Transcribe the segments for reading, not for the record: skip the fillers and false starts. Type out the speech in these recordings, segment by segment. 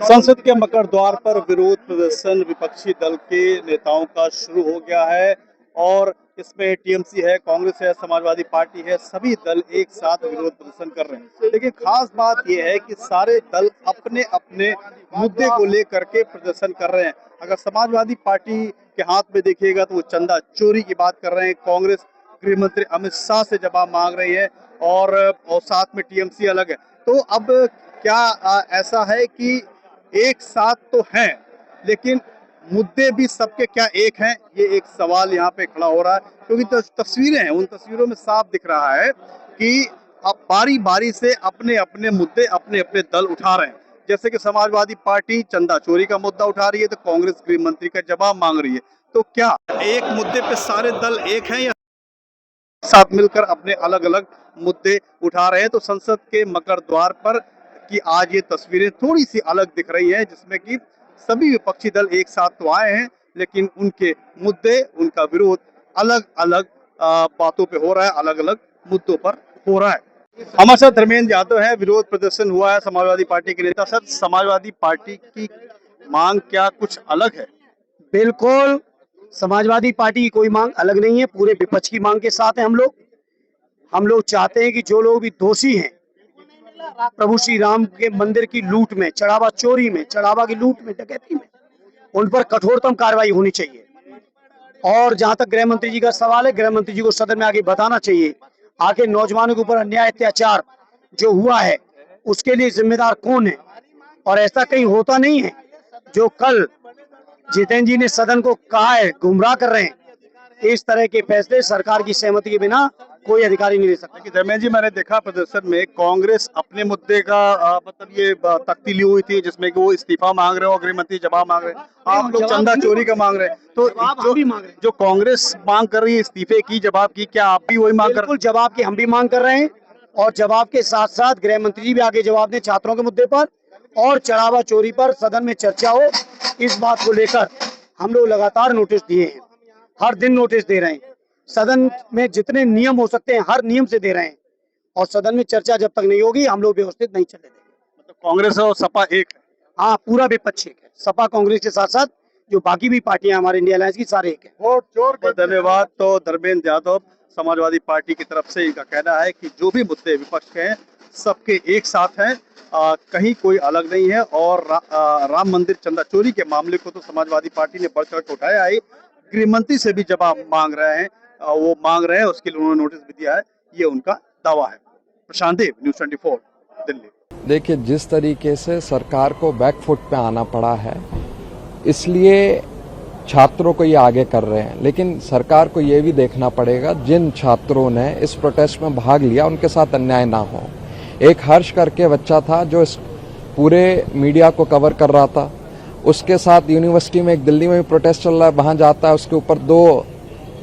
संसद के मकर द्वार पर विरोध प्रदर्शन विपक्षी दल के नेताओं का शुरू हो गया है और इसमें टीएमसी है, कांग्रेस है, समाजवादी पार्टी है, सभी दल एक साथ विरोध प्रदर्शन कर रहे हैं। लेकिन खास बात यह है कि सारे दल अपने अपने मुद्दे को लेकर के प्रदर्शन कर रहे हैं। अगर समाजवादी पार्टी के हाथ में देखिएगा तो वो चंदा चोरी की बात कर रहे हैं, कांग्रेस गृह मंत्री अमित शाह से जवाब मांग रही है और साथ में टीएमसी अलग है। तो अब क्या ऐसा है कि एक साथ तो हैं, लेकिन मुद्दे भी सबके क्या एक हैं, ये एक सवाल यहाँ पे खड़ा हो रहा है। क्योंकि तस्वीरें हैं, उन तस्वीरों में साफ दिख रहा है कि अब बारी बारी से अपने अपने मुद्दे अपने अपने दल उठा रहे हैं। जैसे कि समाजवादी पार्टी चंदा चोरी का मुद्दा उठा रही है तो कांग्रेस गृह मंत्री का जवाब मांग रही है। तो क्या एक मुद्दे पे सारे दल एक हैं या साथ मिलकर अपने अलग अलग मुद्दे उठा रहे हैं? तो संसद के मकर द्वार पर कि आज ये तस्वीरें थोड़ी सी अलग दिख रही हैं, जिसमें कि सभी विपक्षी दल एक साथ तो आए हैं, लेकिन उनके मुद्दे, उनका विरोध अलग अलग बातों पे हो रहा है, अलग अलग मुद्दों पर हो रहा है। हमारे साथ धर्मेंद्र यादव है। विरोध प्रदर्शन हुआ है समाजवादी पार्टी के नेता। सर, समाजवादी पार्टी की मांग क्या कुछ अलग है? बिल्कुल, समाजवादी पार्टी की कोई मांग अलग नहीं है। पूरे विपक्ष की मांग के साथ है हम लोग चाहते हैं कि जो लोग भी दोषी हैं प्रभु श्री राम के मंदिर की लूट में, चढ़ावा चोरी में, चढ़ावा की लूट में, डकैती में, उन पर कठोरतम कार्रवाई होनी चाहिए। और जहां तक गृह मंत्री जी का सवाल है, गृह मंत्री जी को सदन में आगे बताना चाहिए आखिर नौजवानों के ऊपर अन्याय अत्याचार जो हुआ है उसके लिए जिम्मेदार कौन है। और ऐसा कहीं होता नहीं है जो कल जितेंद्र जी ने सदन को कहा है गुमराह कर रहे हैं। इस तरह के फैसले सरकार की सहमति के बिना कोई अधिकारी नहीं ले सकता। धर्मेंद्र जी, मैंने देखा प्रदर्शन में कांग्रेस अपने मुद्दे का मतलब ये तख्ती ली हुई थी जिसमें कि वो इस्तीफा मांग रहे हो, गृह मंत्री जवाब मांग रहे हैं, आप लोग चंदा चोरी का मांग रहे हैं। तो जो कांग्रेस मांग कर रही है इस्तीफे की, जवाब की, क्या आप भी वही मांग कर? बिल्कुल, जवाब की हम भी मांग कर रहे हैं और जवाब के साथ साथ गृह मंत्री जी भी आगे जवाब दें छात्रों के मुद्दे पर और चढ़ावा चोरी पर सदन में चर्चा हो। इस बात को लेकर हम लोग लगातार नोटिस दिए हैं, हर दिन नोटिस दे रहे हैं, सदन में जितने नियम हो सकते हैं हर नियम से दे रहे हैं और सदन में चर्चा जब तक नहीं होगी हम लोग व्यवस्थित नहीं चलने देंगे। मतलब कांग्रेस और सपा एक है? हाँ, पूरा विपक्ष एक है। सपा कांग्रेस के साथ साथ जो बाकी भी पार्टियां हमारे इंडिया अलायंस की सारे एक है। बहुत धन्यवाद। तो धर्मेंद्र यादव समाजवादी पार्टी की तरफ से इनका कहना है कि जो भी मुद्दे विपक्ष के हैं सबके एक साथ हैं, कहीं कोई अलग नहीं है। और राम मंदिर चंदा चोरी के मामले को तो समाजवादी पार्टी ने बढ़ चढ़ के उठाया है, गृह मंत्री से भी जवाब मांग रहे हैं, वो मांग रहे हैं, उसके लिए उन्होंने नोटिस भी दिया है, ये उनका दावा है। प्रशांत देव, न्यूज़ 24, दिल्ली। देखिए, जिस तरीके से सरकार को बैकफुट पे आना पड़ा है, इसलिए छात्रों को ये आगे कर रहे हैं। लेकिन सरकार को ये भी देखना पड़ेगा जिन छात्रों ने इस प्रोटेस्ट में भाग लिया उनके साथ अन्याय ना हो। एक हर्ष करके बच्चा था जो इस पूरे मीडिया को कवर कर रहा था, उसके साथ यूनिवर्सिटी में एक दिल्ली में भी प्रोटेस्ट चल रहा है, वहां जाता है, उसके ऊपर 2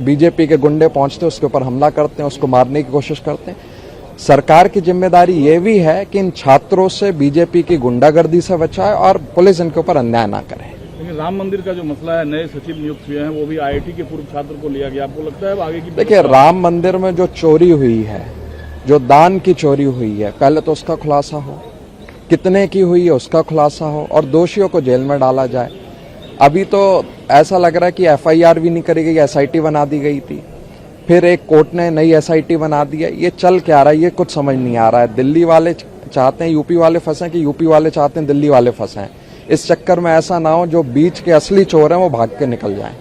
बीजेपी के गुंडे पहुंचते हैं, उसके ऊपर हमला करते हैं, उसको मारने की कोशिश करते हैं। सरकार की जिम्मेदारी ये भी है कि इन छात्रों से बीजेपी की गुंडागर्दी से बचाए और पुलिस इनके ऊपर अन्याय ना करे। लेकिन राम मंदिर का जो मसला है, नए सचिव नियुक्त हुए हैं, वो भी आईआईटी के पूर्व छात्र को लिया गया, आपको लगता है आगे की? देखिए, राम मंदिर में जो चोरी हुई है, जो दान की चोरी हुई है, पहले तो उसका खुलासा हो, कितने की हुई है उसका खुलासा हो और दोषियों को जेल में डाला जाए। अभी तो ऐसा लग रहा है कि एफआईआर भी नहीं करी गई, एसआईटी बना दी गई थी, फिर एक कोर्ट ने नई एसआईटी बना दी है। ये चल क्या रहा है, ये कुछ समझ नहीं आ रहा है। दिल्ली वाले चाहते हैं यूपी वाले फंसे कि यूपी वाले चाहते हैं दिल्ली वाले फंसे। इस चक्कर में ऐसा ना हो जो बीच के असली चोर हैं वो भाग के निकल जाएं।